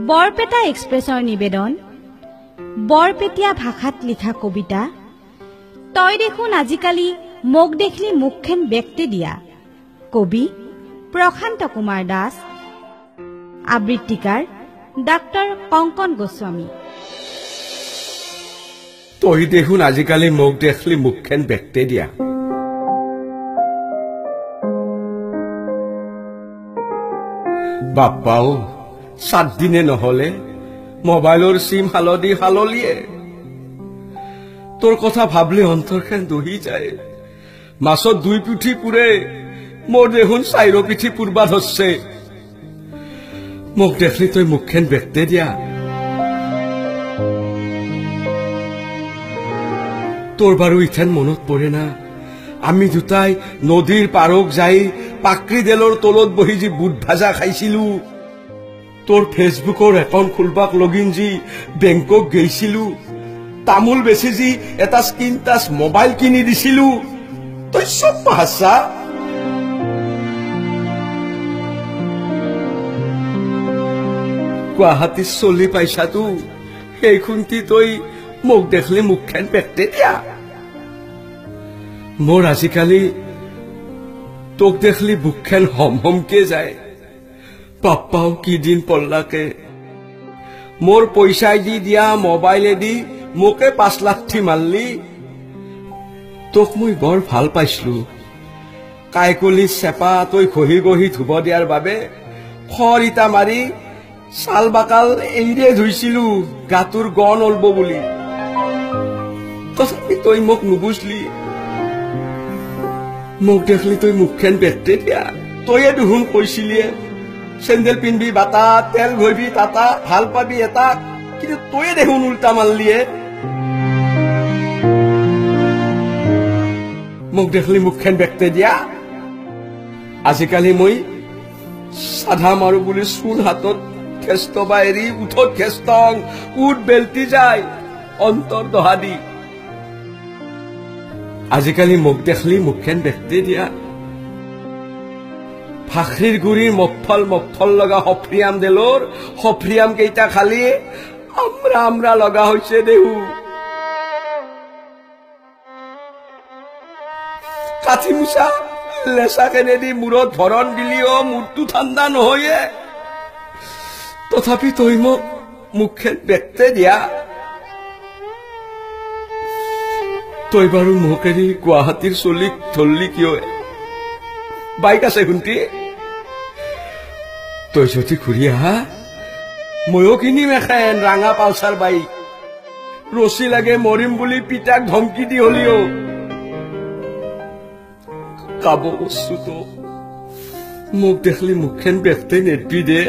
বৰপেটা এক্সপ্ৰেছৰ নিবেদন বৰপেটীয়া ভাষাত লিখা কবিতা তই দেখোন আজিকালি মোক দেখলি মুখখন ব্যক্তি দিয়া কবি প্ৰশান্ত কুমাৰ দাস আবৃত্তিকাৰ ডাক্তৰ কংকন গোস্বামী তই দেখোন আজিকালি মোক দেখলি মুখখন ব্যক্তি দিয়া বাপ্পাও 7 দিনে নহলে মোবাইলৰ সিম হালদি হাললিয়ে তোৰ কথা ভাবলে অন্তৰখন দহি যায় মাছত 2 পিঠি পুৰে মোৰ দেখোন 4 পিঠি পুৰবা ধৰছে মোক দেখলি তই মুখখন ব্যক্তি দিয়া তোৰ বাৰু ইথান মনত পৰে না আমি দুটাই নদীৰ পাৰক যাই পাকৰি দেলৰ তলত বহি যি বুট ভাজা খাইছিলো তোৰ ফেসবুকৰ একাউন্ট খুলবাক লগিন যি বেংকক গৈছিলো তামুল বেছি যি এটা স্ক্ৰিন টাচ মোবাইল কিনি দিছিলো তই সব পাহছা গুৱাহাটী চলি পাইছাতো সেইখনটি তই মোক দেখলি মুখখন পেকতে দিয়া মোৰ আজিকালি তোক দেখলি বুকখন হম হমকে যায় পাপ্পাও কি দিন পল্লাকে মোর পয়সা দি দিয়া মোবাইলে দি মোকে 5 লাখ মারলি তোক মই বৰ ভাল পাইছলু কাইকলি চেপা তই খহি গহি ধুব দিয়াৰ বাবে খৰিতা মাৰি সাল বাকাল এইৰে ধুইছিলু গাতুৰ গন অলব বুলি তথাপি তই মোক নুবুজলি মোক দেখলি তই মুখখন বেকতে দিয়া তইয়ে দুহুন কৈছিলিয়ে সেন্দেল পিনবি বাতা তেল ঘইবি তাতা ভাল পাবি এটা কিন্তু তইয়ে দেখুন উল্টা মারলিয়ে মোক দেখলি মুখখন বেকতে দিয়া আজিকালি মই সাধা মাৰু বুলি চুল হাতত খেস্তবা এৰি উঠত খেস্তং উঠ বেলতি যায় অন্তৰ দহা দি আজিকালি মোক দেখলি মুখখন বেকতে দিয়া ফাখরির গুড়ির মফল লগা হফরিয়াম দেলোর হফরিয়াম কেইটা খালি আমরা লগা হইছে দেহু কাঠি মুসা লেসা কেনে দি মূৰত ভৰণ দিলিও মূৰটো ঠাণ্ডা নহয়ে তথাপি তই মোক মুখখন বেকতে দিয়া তই বাৰু মোক এৰি গুৱাহাটীৰ চলিক ধৰলি কিয় বাইক আছে শুনটি তই যদি ঘূৰি আহা ময়ো কিনিম এখন ৰাঙা পালচাৰ বাইক ৰছী লাগে মৰিম বুলি পিতাক ধমকি দি হলিও কাব বস্তু তো মোক দেখলি মুখখন বেকতে নেটবি দে